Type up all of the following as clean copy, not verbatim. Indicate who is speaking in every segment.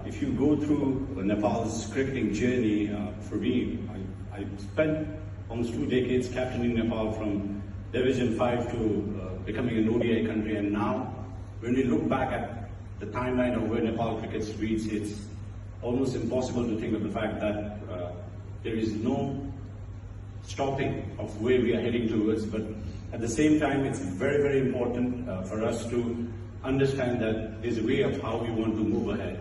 Speaker 1: If you go through Nepal's cricketing journey, for me, I spent almost 2 decades captaining Nepal from Division 5 to becoming an ODI country, and now when we look back at the timeline of where Nepal cricket's reached, it's almost impossible to think of the fact that there is no stopping of where we are heading towards, but at the same time it's very, very important for us to understand that there's a way of how we want to move ahead.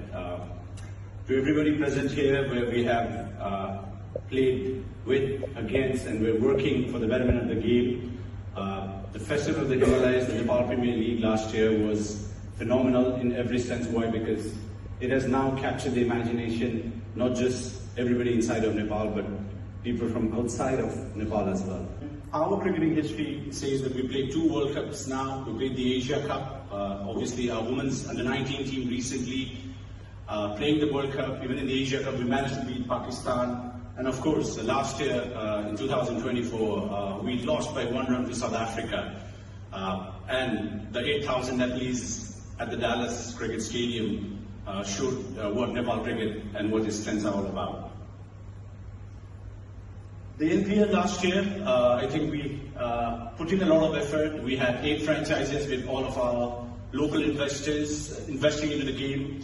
Speaker 1: To everybody present here, where we have played with, against, and we're working for the betterment of the game, the Festival of the Himalayas, the Nepal Premier League last year was phenomenal in every sense. Why? Because it has now captured the imagination, not just everybody inside of Nepal, but people from outside of Nepal as well. Our cricketing history says that we played 2 World Cups now. We played the Asia Cup, obviously our women's under-19 team recently playing the World Cup. Even in the Asia Cup we managed to beat Pakistan. And of course last year in 2024 we lost by 1 run to South Africa. And the 8,000 Nepalese at the Dallas Cricket Stadium showed what Nepal cricket and what its strengths are all about. The NPL last year, I think we put in a lot of effort. We had 8 franchises with all of our local investors investing into the game.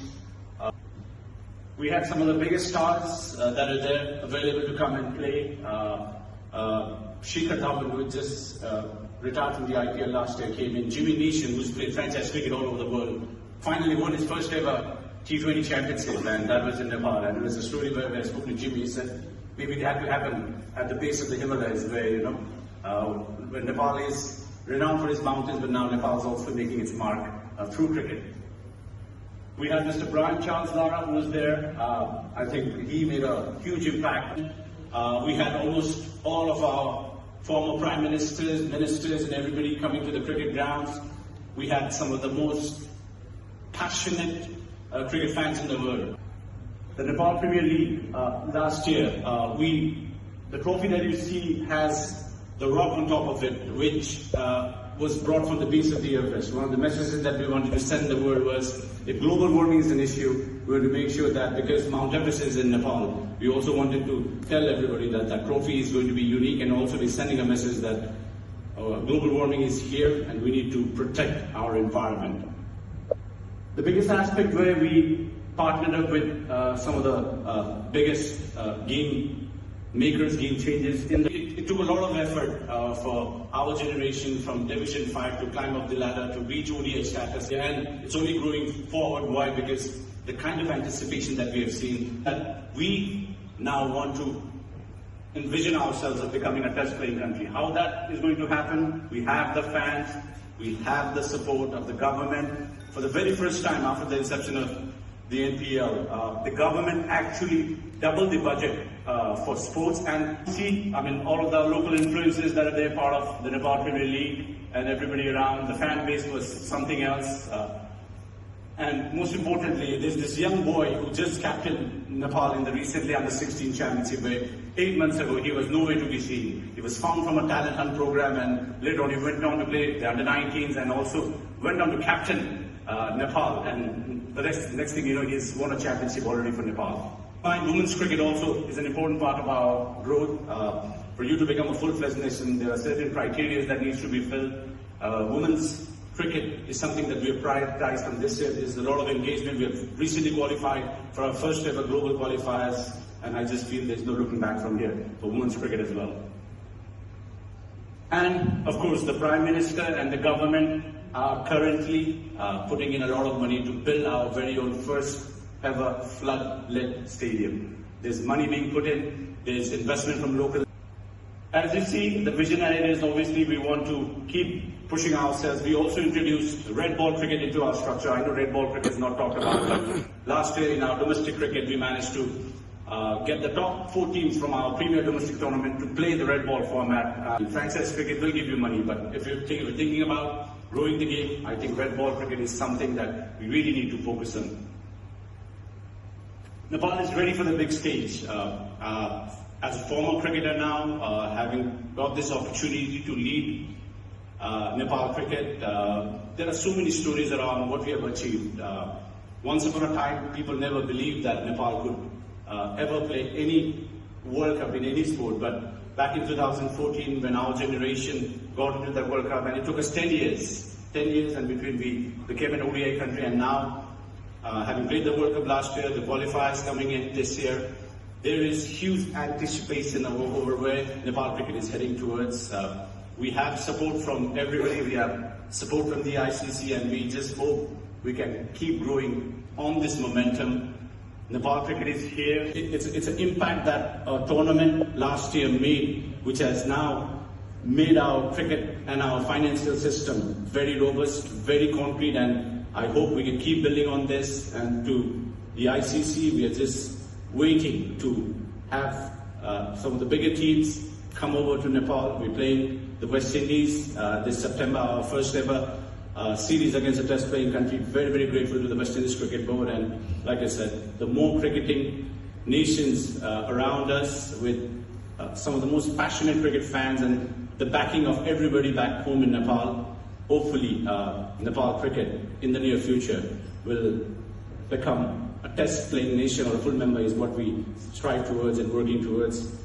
Speaker 1: We had some of the biggest stars that are there available to come and play. Shikhar Dhawan, who just retired from the IPL last year, came in. Jimmy Neesham, who's played franchise cricket all over the world, finally won his first ever T20 championship, and that was in Nepal. And it was a story where I spoke to Jimmy. He said maybe it had to happen at the base of the Himalayas, where where Nepal is renowned for its mountains, but now Nepal is also making its mark through cricket. We had Mr. Brian Charles Lara, who was there. I think he made a huge impact. We had almost all of our former prime ministers, and everybody coming to the cricket grounds. We had some of the most passionate cricket fans in the world. The Nepal Premier League last year, the trophy that you see has the rock on top of it, which was brought from the base of the Everest. One of the messages that we wanted to send the world was, if global warming is an issue, we want to make sure that, because Mount Everest is in Nepal, we also wanted to tell everybody that that trophy is going to be unique, and also be sending a message that global warming is here and we need to protect our environment. The biggest aspect where we partnered up with some of the biggest game makers, game changers. It took a lot of effort for our generation from Division 5 to climb up the ladder to reach ODI status, and it's only growing forward. Why? Because the kind of anticipation that we have seen, that we now want to envision ourselves of becoming a test playing country. How that is going to happen? We have the fans, we have the support of the government. For the very first time after the inception of the NPL, the government actually doubled the budget for sports, and all of the local influences that are there, part of the Nepal Premier League, and everybody around. The fan base was something else. And most importantly, there's this young boy who just captained Nepal in the recently under-16 championship, where 8 months ago he was nowhere to be seen. He was found from a talent hunt program, and later on he went on to play the under-19s and also went on to captain Nepal, and the next thing you know, he's won a championship already for Nepal. Women's cricket also is an important part of our growth. For you to become a full-fledged nation, there are certain criteria that needs to be filled. Women's cricket is something that we have prioritized from this year. There's a lot of engagement. We have recently qualified for our first ever global qualifiers, and I just feel there's no looking back from here for women's cricket as well. And of course, the Prime Minister and the government are currently putting in a lot of money to build our very own first ever flood-lit stadium. There's money being put in, there's investment from local. As you see, the vision ahead is obviously we want to keep pushing ourselves. We also introduced red ball cricket into our structure. I know red ball cricket is not talked about, but last year in our domestic cricket we managed to get the top 4 teams from our premier domestic tournament to play the red ball format. Franchise cricket will give you money, but if you're thinking about growing the game, I think red ball cricket is something that we really need to focus on. Nepal is ready for the big stage. As a former cricketer now, having got this opportunity to lead Nepal cricket, there are so many stories around what we have achieved. Once upon a time, people never believed that Nepal could ever play any World Cup in any sport. But back in 2014, when our generation got into the World Cup, and it took us 10 years, and between we became an ODI country, and now, having played the World Cup last year, the qualifiers coming in this year, there is huge anticipation over where Nepal cricket is heading towards. We have support from everybody, we have support from the ICC, and we just hope we can keep growing on this momentum. Nepal cricket is here. It's an impact that a tournament last year made, which has now made our cricket and our financial system very robust, very concrete, and I hope we can keep building on this. And to the ICC, we are just waiting to have some of the bigger teams come over to Nepal. We're playing the West Indies this September, our first ever series against a test playing country. Very, very grateful to the West Indies Cricket Board, and like I said, the more cricketing nations around us with some of the most passionate cricket fans and the backing of everybody back home in Nepal, hopefully Nepal cricket in the near future will become a test playing nation or a full member is what we strive towards and working towards.